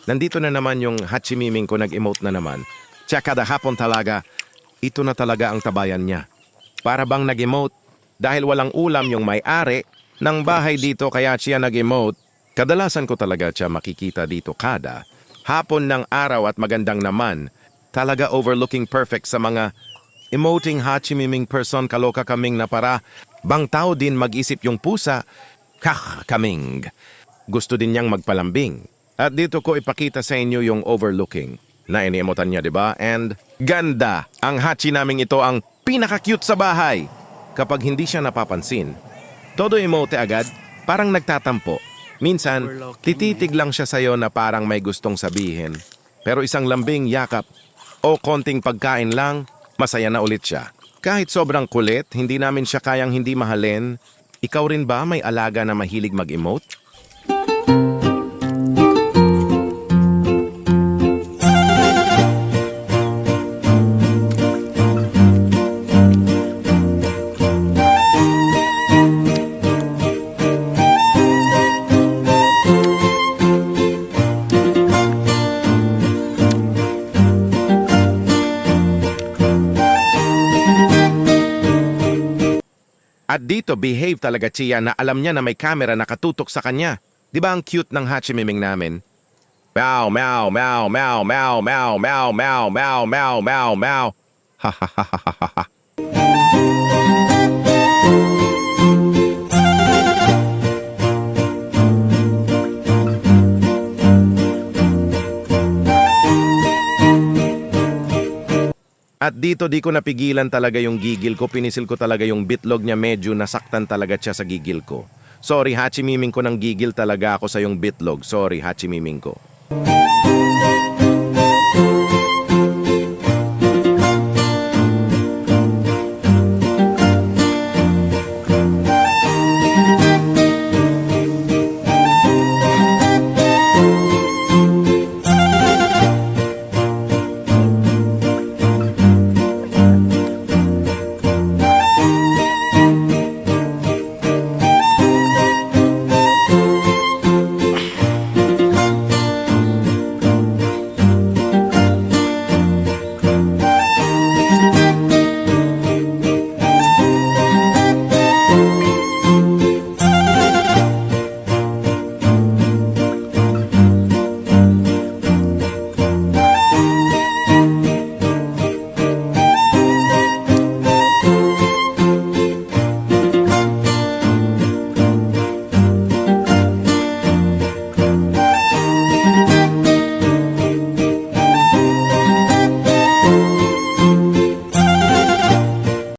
Nandito na naman yung hachimiming ko nag-emote na naman. Tsaka kada hapon talaga, ito na talaga ang tabayan niya. Para bang nag-emote dahil walang ulam yung may-ari ng bahay dito kaya siya nag-emote. Kadalasan ko talaga siya makikita dito kada hapon ng araw at magandang naman. Talaga overlooking perfect sa mga emoting hachimiming person kaloka kaming na para bang tao din mag-isip yung pusa. Kaming. Gusto din niyang magpalambing. At dito ko ipakita sa inyo yung overlooking na iniemotan niya, di ba? And ganda! Ang hachi naming ito ang pinaka-cute sa bahay. Kapag hindi siya napapansin, todo emote agad, parang nagtatampo. Minsan, tititig lang siya sa'yo na parang may gustong sabihin. Pero isang lambing, yakap, o konting pagkain lang, masaya na ulit siya. Kahit sobrang kulit, hindi namin siya kayang hindi mahalin. Ikaw rin ba may alaga na mahilig mag-emote? At dito, behave talaga siya na alam niya na may camera nakatutok sa kanya. Di ba ang cute ng hachimiming namin? Meow, meow, meow, meow, meow, meow, meow, meow, meow, meow, meow, meow. Ha ha ha ha ha ha. At dito di ko napigilan talaga yung gigil ko, pinisil ko talaga yung bitlog niya, medyo nasaktan talaga siya sa gigil ko. Sorry, hachimiming ko ng gigil talaga ako sa yung bitlog. Sorry, hachimiming ko.